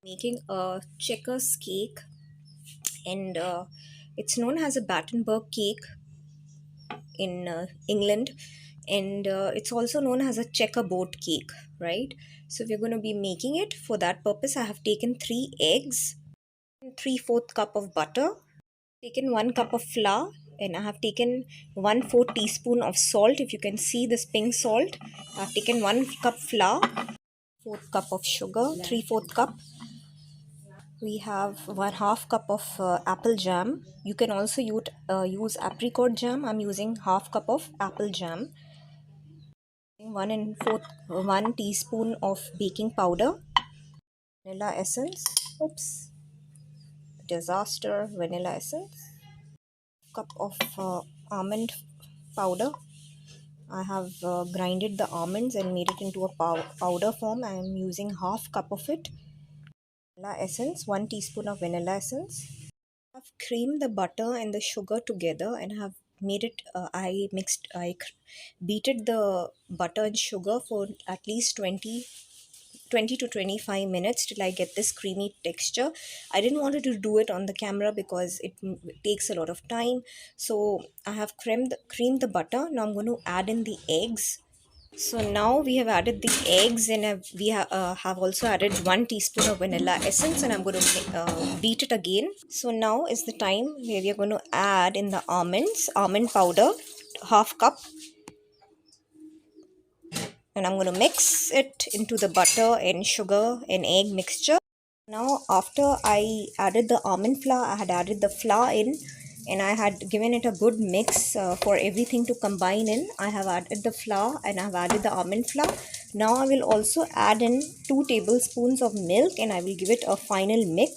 Making a checkers cake, and it's known as a battenberg cake in England, and it's also known as a checkerboard cake, right? So we're going to be making it. For that purpose, I have taken 3 eggs, 3/4 cup of butter, taken 1 cup of flour, and I have taken 1/4 teaspoon of salt. If you can see this pink salt, I have taken 1 cup flour, 4th cup of sugar, 3/4 cup. We have 1/2 cup of apple jam. You can also use apricot jam. I'm using 1/2 cup of apple jam. 1 teaspoon of baking powder, vanilla essence. Oops, disaster! Vanilla essence. Cup of almond powder. I have grinded the almonds and made it into a powder form. I am using 1/2 cup of it. Vanilla essence. 1 teaspoon of vanilla essence. I've creamed the butter and the sugar together and have made it. Beated the butter and sugar for at least 20 to 25 minutes till I get this creamy texture. I didn't want to do it on the camera because it takes a lot of time. So I have creamed the butter. Now I'm going to add in the eggs. So now we have added the eggs, and have also added 1 teaspoon of vanilla essence, and I'm going to beat it again. So now is the time where we are going to add in the almond powder, 1/2 cup, and I'm going to mix it into the butter and sugar and egg mixture. Now after I added the almond flour, I had added the flour in, and I had given it a good mix for everything to combine in. I have added the flour and I have added the almond flour. Now I will also add in 2 tablespoons of milk, and I will give it a final mix.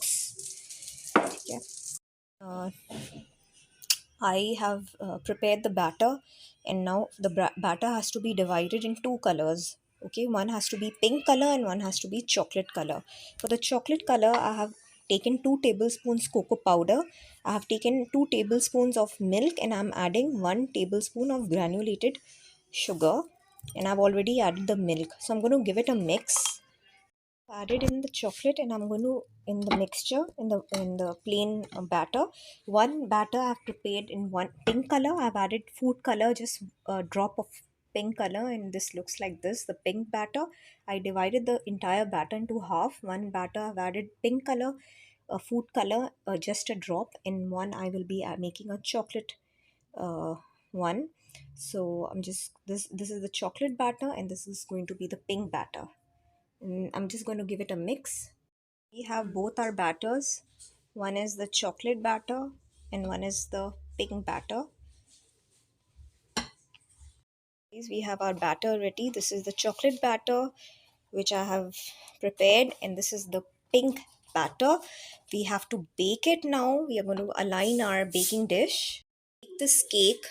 Yeah. Uh, I have prepared the batter, and now the batter has to be divided in two colors. Okay, one has to be pink color and one has to be chocolate color. For the chocolate color, I have taken 2 tablespoons cocoa powder. I have taken 2 tablespoons of milk, and I'm adding 1 tablespoon of granulated sugar, and I've already added the milk. So I'm going to give it a mix. Added in the chocolate, and I'm going to in the mixture in the plain batter. One batter I've prepared in one pink color. I've added food color, just a drop of pink color, and this looks like this, the pink batter. I divided the entire batter into half. One batter I've added pink color, a food color, just a drop. In one I will be making a chocolate uh, one. So I'm just this is the chocolate batter, and this is going to be the pink batter. I'm just going to give it a mix. We have both our batters. One is the chocolate batter and one is the pink batter. We have our batter ready. This is the chocolate batter which I have prepared, and this is the pink batter. We have to bake it now. We are going to align our baking dish. This cake,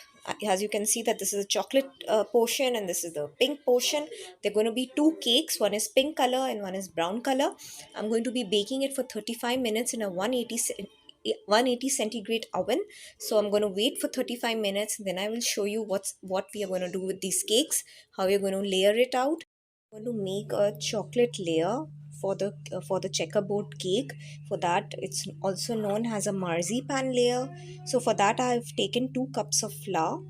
as you can see that this is a chocolate portion and this is the pink portion. They're going to be two cakes. One is pink color and one is brown color. I'm going to be baking it for 35 minutes in a 180 centigrade oven. So I'm going to wait for 35 minutes, then I will show you what we are going to do with these cakes, how we're going to layer it out. I'm going to make a chocolate layer for the checkerboard cake. For that, it's also known as a marzipan layer. So for that, I've taken 2 cups of flour,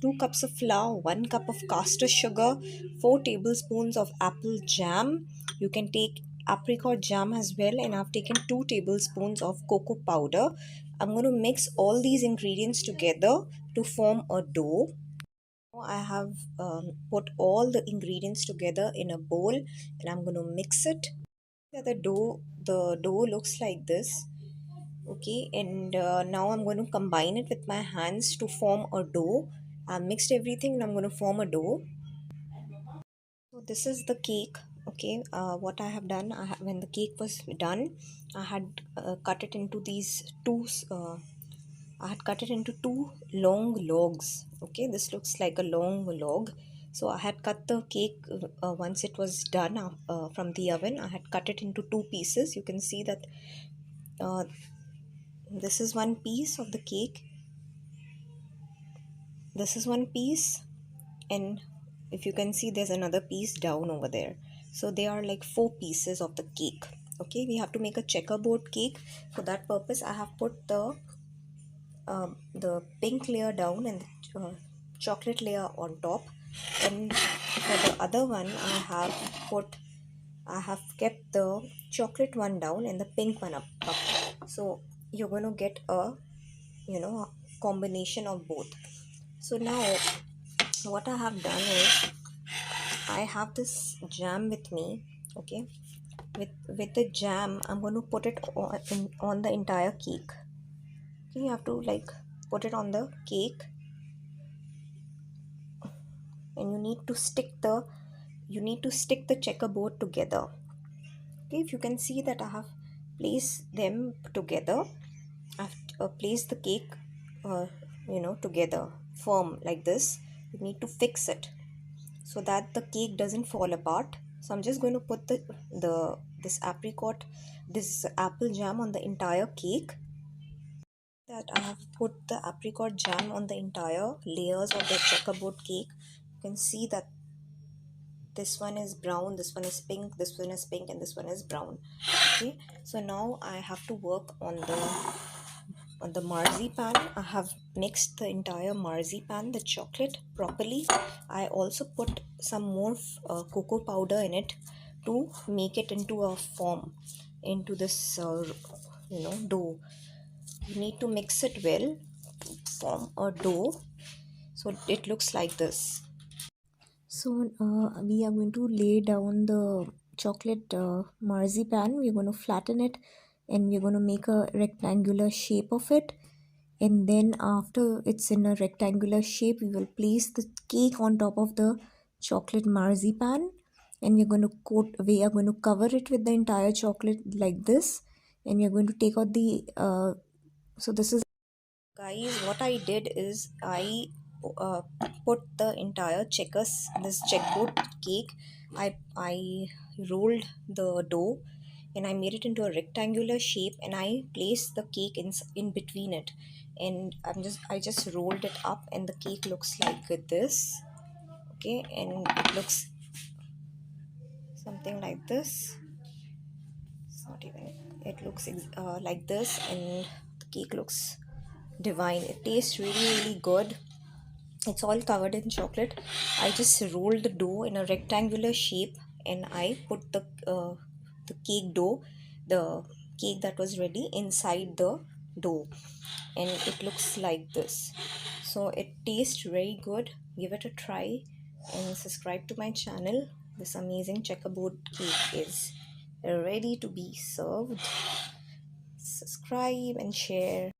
1 cup of caster sugar, 4 tablespoons of apple jam. You can take apricot jam as well, and I've taken 2 tablespoons of cocoa powder. I'm going to mix all these ingredients together to form a dough. I have put all the ingredients together in a bowl, and I'm going to mix it. The dough looks like this. Okay, and now I'm going to combine it with my hands to form a dough. I've mixed everything and I'm going to form a dough. So this is the cake. Okay, what I have done, when the cake was done, I had cut it into these two. I had cut it into two long logs. Okay, this looks like a long log. So I had cut the cake once it was done from the oven. I had cut it into two pieces. You can see that uh, this is one piece of the cake. This is one piece, and if you can see, there's another piece down over there. So they are like 4 pieces of the cake. Okay, we have to make a checkerboard cake. For that purpose, I have put the pink layer down and the chocolate layer on top, and for the other one I have kept the chocolate one down and the pink one up. So you're going to get a a combination of both. So now what I have done is I have this jam with me. Okay, with the jam I'm going to put it on the entire cake. Okay, you have to like put it on the cake, and you need to stick the checkerboard together. Okay, if you can see that I have placed them together, I've placed the cake together firm like this. You need to fix it so that the cake doesn't fall apart. So I'm just going to put the this apple jam on the entire cake. That I have put the apricot jam on the entire layers of the checkerboard cake. You can see that this one is brown, this one is pink, this one is pink, and this one is brown. Okay, so now I have to work on the marzipan. I have mixed the entire marzipan, the chocolate, properly. I also put some more cocoa powder in it to make it into a form, into this dough. You need to mix it well to form a dough, so it looks like this. So we are going to lay down the chocolate marzipan. We're going to flatten it, and we're going to make a rectangular shape of it. And then after it's in a rectangular shape, we will place the cake on top of the chocolate marzipan, and we are going to cover it with the entire chocolate like this. And we're going to take out the so this is, guys, what I did is uh, put the entire this checkboard cake. I rolled the dough and I made it into a rectangular shape, and I placed the cake in between it, and I just rolled it up, and the cake looks like this. Okay, and it looks something like this. It's not even, it looks like this, and the cake looks divine. It tastes really really good. It's all covered in chocolate. I just rolled the dough in a rectangular shape, and I put the cake dough, the cake that was ready, inside the dough, and it looks like this. So it tastes very good. Give it a try and subscribe to my channel. This amazing checkerboard cake is ready to be served. Subscribe and share.